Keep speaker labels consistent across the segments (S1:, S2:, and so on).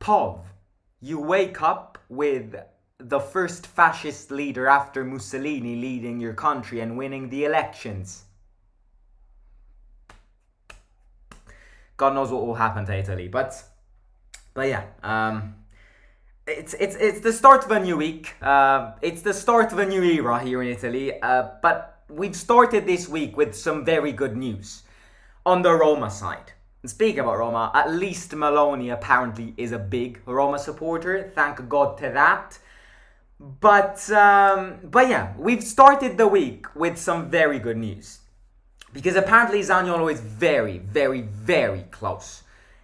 S1: Pov, you wake up with the first fascist leader after Mussolini leading your country and winning the elections. God knows what will happen to Italy, but yeah, it's the start of a new week. It's the start of a new era here in Italy. But we've started this week with some very good news on the Roma side. And speaking about Roma, at least Maloney apparently is a big Roma supporter. Thank God to that. But yeah, we've started the week with some very good news. Because apparently Zaniolo is very, very, very close.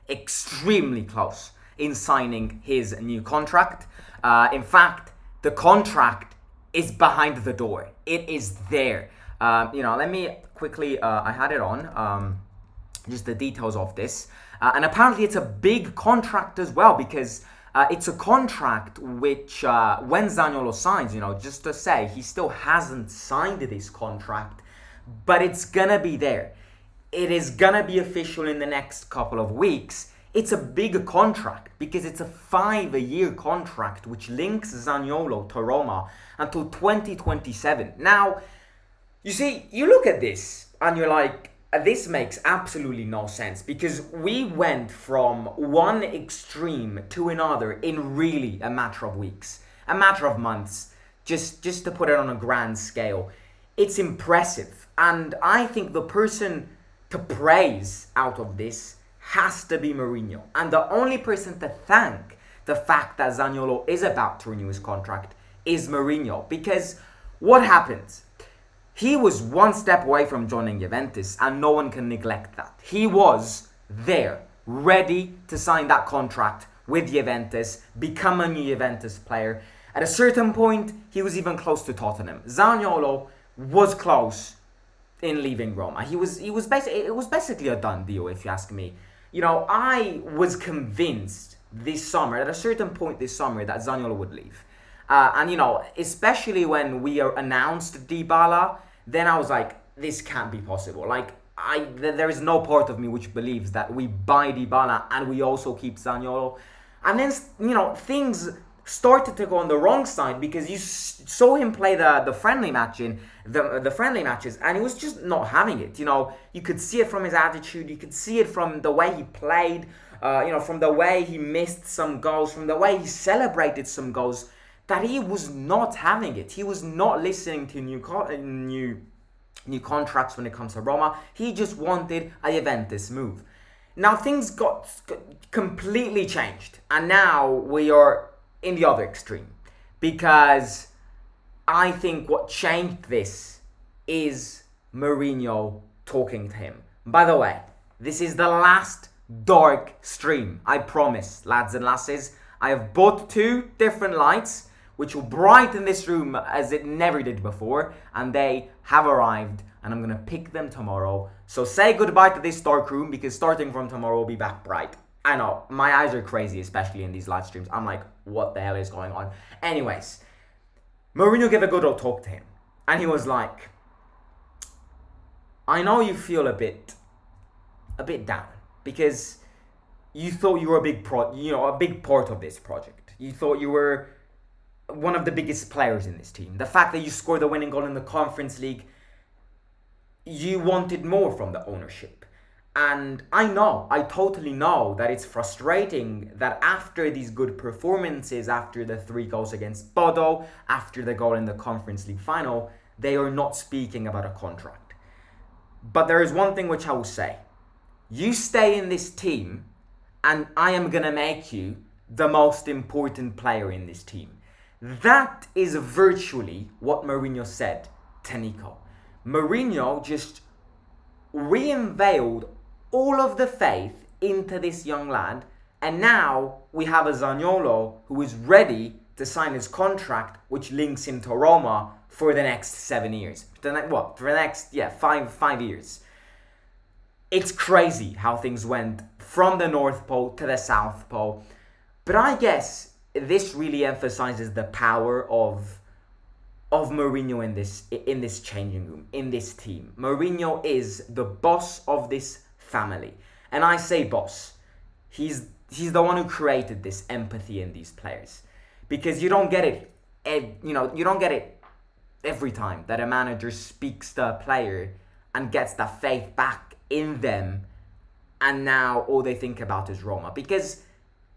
S1: Extremely close in signing his new contract. In fact, the contract is behind the door. It is there. Let me quickly, I had it on, just the details of this. And apparently it's a big contract as well, because it's a contract which, when Zaniolo signs, just to say, he still hasn't signed this contract, but it's gonna be there. It is gonna be official in the next couple of weeks. It's a big contract because it's a 5-year contract which links Zaniolo to Roma until 2027. Now, you see, you look at this and you're like, this makes absolutely no sense, because we went from one extreme to another in really a matter of weeks, a matter of months, just to put it on a grand scale. It's impressive, and I think the person to praise out of this has to be Mourinho, and the only person to thank the fact that Zaniolo is about to renew his contract is Mourinho, because what happens? He was one step away from joining Juventus, and no one can neglect that. He was there, ready to sign that contract with Juventus, become a new Juventus player. At a certain point, he was even close to Tottenham. Zaniolo was close in leaving Roma. It was basically a done deal, if you ask me. I was convinced this summer, at a certain point this summer, that Zaniolo would leave. Especially when we announced Dybala, then I was like, this can't be possible. There is no part of me which believes that we buy Dybala and we also keep Zaniolo. And then, things started to go on the wrong side, because you saw him play the friendly matches, and he was just not having it. You could see it from his attitude, you could see it from the way he played, from the way he missed some goals, from the way he celebrated some goals, that he was not having it. He was not listening to new contracts when it comes to Roma. He just wanted a Juventus move. Now things got completely changed, and now we are in the other extreme, because I think what changed this is Mourinho talking to him. By the way, this is the last dark stream, I promise, lads and lasses. I have bought 2 different lights which will brighten this room as it never did before, and they have arrived, and I'm gonna pick them tomorrow. So say goodbye to this dark room, because starting from tomorrow we'll be back bright. I know, my eyes are crazy, especially in these live streams. I'm like, what the hell is going on? Anyways, Mourinho gave a good old talk to him, and he was like, I know you feel a bit down, because you thought you were a big part of this project. You thought you were one of the biggest players in this team. The fact that you scored the winning goal in the Conference League, you wanted more from the ownership. And I totally know that it's frustrating that after these good performances, after the 3 goals against Bodo, after the goal in the Conference League final, they are not speaking about a contract. But there is one thing which I will say. You stay in this team, and I am going to make you the most important player in this team. That is virtually what Mourinho said to Nico. Mourinho just re-unveiled all of the faith into this young lad, and now we have a Zaniolo who is ready to sign his contract, which links him to Roma for the next 7 years. For the next 5 years. It's crazy how things went from the North Pole to the South Pole, but I guess this really emphasizes the power of Mourinho in this changing room, in this team. Mourinho is the boss of this family. And I say boss. He's the one who created this empathy in these players, because you don't get it. You don't get it every time that a manager speaks to a player and gets that faith back in them, and now all they think about is Roma. Because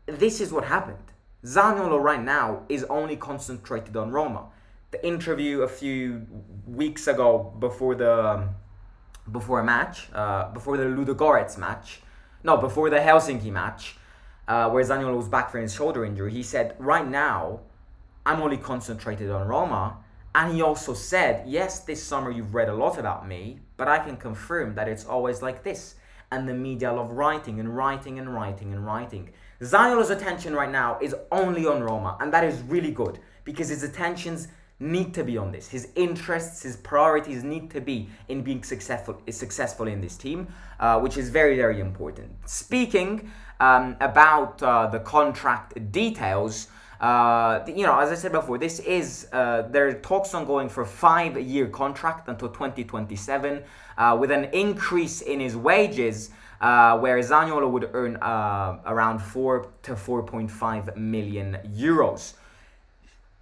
S1: this is what happened. Zaniolo right now is only concentrated on Roma. The interview a few weeks ago before a match, before the Ludogorets match, no, before the Helsinki match, where Zaniolo was back from his shoulder injury, he said, right now, I'm only concentrated on Roma. And he also said, yes, this summer you've read a lot about me, but I can confirm that it's always like this. And the media love writing and writing and writing and writing. Zaniolo's attention right now is only on Roma, and that is really good, because his attentions need to be on this. His interests, his priorities need to be in being successful in this team, which is very, very important. Speaking about the contract details, as I said before, this is there are talks ongoing for a 5-year contract until 2027, with an increase in his wages, where Zaniolo would earn around 4 to 4.5 million euros.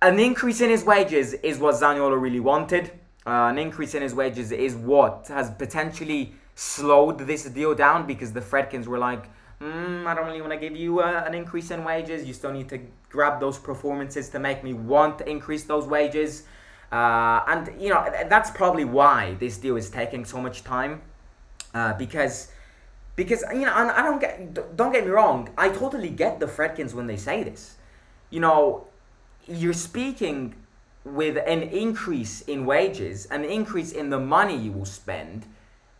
S1: An increase in his wages is what Zaniolo really wanted. An increase in his wages is what has potentially slowed this deal down, because the Fredkins were like, I don't really want to give you an increase in wages. You still need to grab those performances to make me want to increase those wages. And that's probably why this deal is taking so much time. Because I don't get me wrong, I totally get the Fredkins when they say this. You're speaking with an increase in wages, an increase in the money you will spend.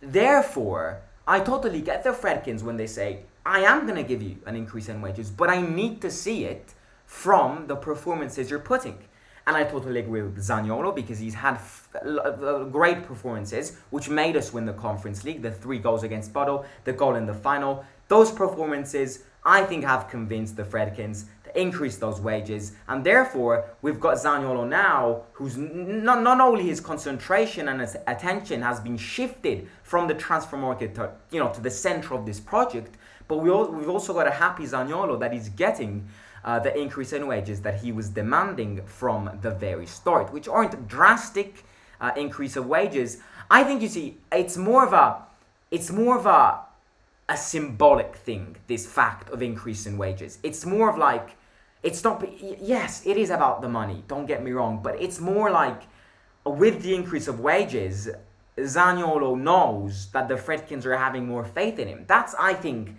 S1: Therefore, I totally get the Fredkins when they say, I am going to give you an increase in wages, but I need to see it from the performances you're putting. And I totally agree with Zaniolo, because he's had great performances, which made us win the Conference League. The 3 goals against Bodo, the goal in the final. Those performances, I think, have convinced the Fredkins to increase those wages. And therefore, we've got Zaniolo now, who's not only his concentration and his attention has been shifted from the transfer market to the center of this project, but we've also got a happy Zaniolo that he's getting the increase in wages that he was demanding from the very start, which aren't drastic increase of wages. I think, you see, it's more of a symbolic thing, this fact of increase in wages. It's more of like, it's not, yes, it is about the money, don't get me wrong, but it's more like, with the increase of wages, Zaniolo knows that the Fredkins are having more faith in him. That's, I think,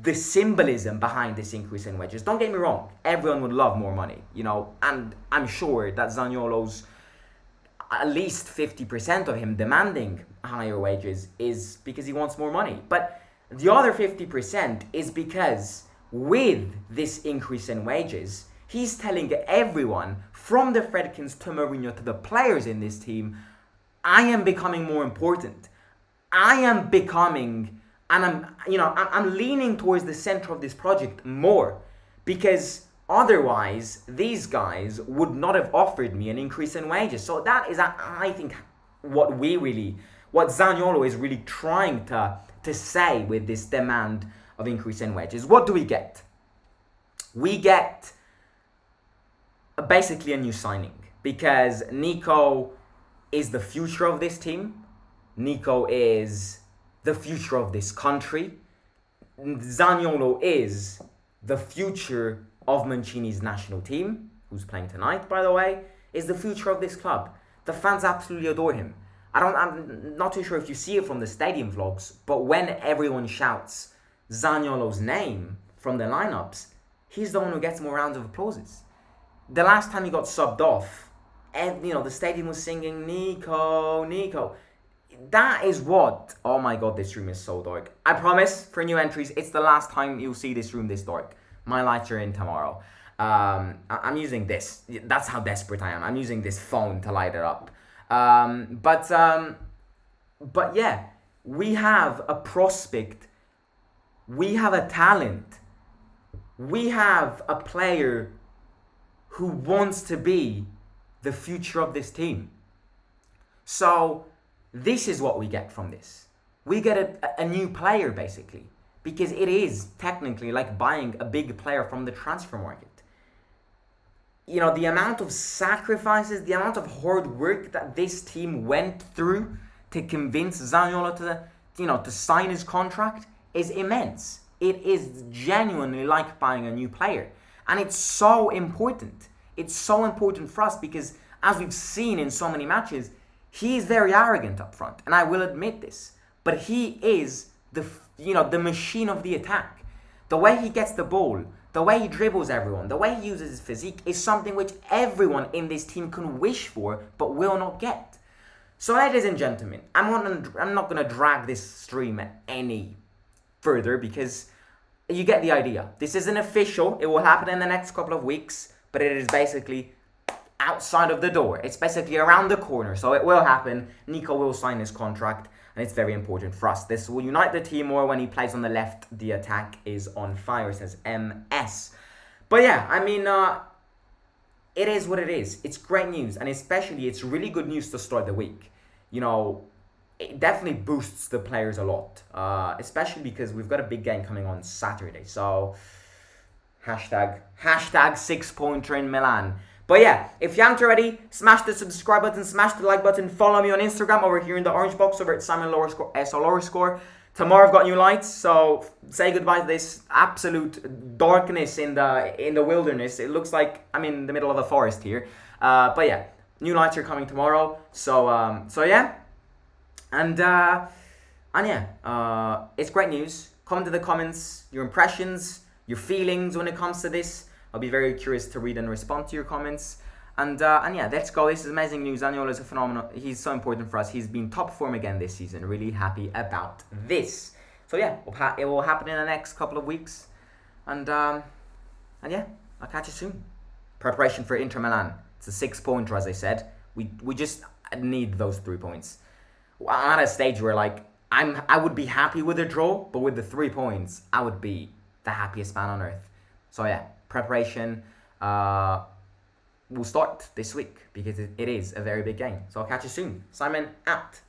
S1: the symbolism behind this increase in wages. Don't get me wrong, everyone would love more money, and I'm sure that Zaniolo's, at least 50% of him demanding higher wages is because he wants more money. But the other 50% is because with this increase in wages, he's telling everyone, from the Fredkins to Mourinho to the players in this team, I am becoming more important. I am becoming, and I'm leaning towards the center of this project more, because otherwise these guys would not have offered me an increase in wages. So that is, I think, what Zaniolo is really trying to say with this demand of increase in wages. What do we get? We get basically a new signing, because Nico is the future of this team. Nico is the future of this country. Zaniolo is the future of Mancini's national team, who's playing tonight, by the way, is the future of this club. The fans absolutely adore him. I'm not too sure if you see it from the stadium vlogs, but when everyone shouts Zaniolo's name from the lineups, he's the one who gets more rounds of applauses. The last time he got subbed off, the stadium was singing Nico, Nico. That is what, oh my god, this room is so dark. I promise, for new entries, it's the last time you'll see this room this dark. My lights are in tomorrow. I'm using this. That's how desperate I am. I'm using this phone to light it up. But yeah, we have a prospect. We have a talent. We have a player who wants to be the future of this team. So this is what we get from this. We get a new player, basically. because it is technically like buying a big player from the transfer market. You know, the amount of sacrifices, the amount of hard work that this team went through to convince Zaniolo to sign his contract is immense. It is genuinely like buying a new player. And it's so important. It's so important for us because, as we've seen in so many matches, he is very arrogant up front, and I will admit this. But he is the machine of the attack. The way he gets the ball, the way he dribbles everyone, the way he uses his physique is something which everyone in this team can wish for but will not get. So, ladies and gentlemen, I'm not going to drag this stream any further because you get the idea. This isn't official. It will happen in the next couple of weeks, but it is basically outside of the door. It's basically around the corner, so it will happen. Nico will sign his contract, and it's very important for us. This will unite the team more. When he plays on the left, the attack is on fire, says MS. But yeah, I mean, it is what it is. It's great news, and especially it's really good news to start the week. You know, it definitely boosts the players a lot, especially because we've got a big game coming on Saturday. So, hashtag 6-pointer in Milan. But yeah, if you haven't already, smash the subscribe button, smash the like button, follow me on Instagram over here in the orange box over at Simon_SO_. Tomorrow I've got new lights, so say goodbye to this absolute darkness in the wilderness. It looks like I'm in the middle of a forest here. But yeah, new lights are coming tomorrow. So yeah. And yeah, it's great news. Comment in the comments your impressions, your feelings when it comes to this. I'll be very curious to read and respond to your comments. And yeah, let's go. This is amazing news. Zaniolo is a phenomenal. He's so important for us. He's been top form again this season. Really happy about this. So yeah, it will happen in the next couple of weeks. And yeah, I'll catch you soon. Preparation for Inter Milan. It's a 6-pointer, as I said. We just need those 3 points. I'm at a stage where like I would be happy with a draw, but with the 3 points, I would be the happiest man on earth. So yeah, preparation will start this week because it is a very big game. So I'll catch you soon. Simon out.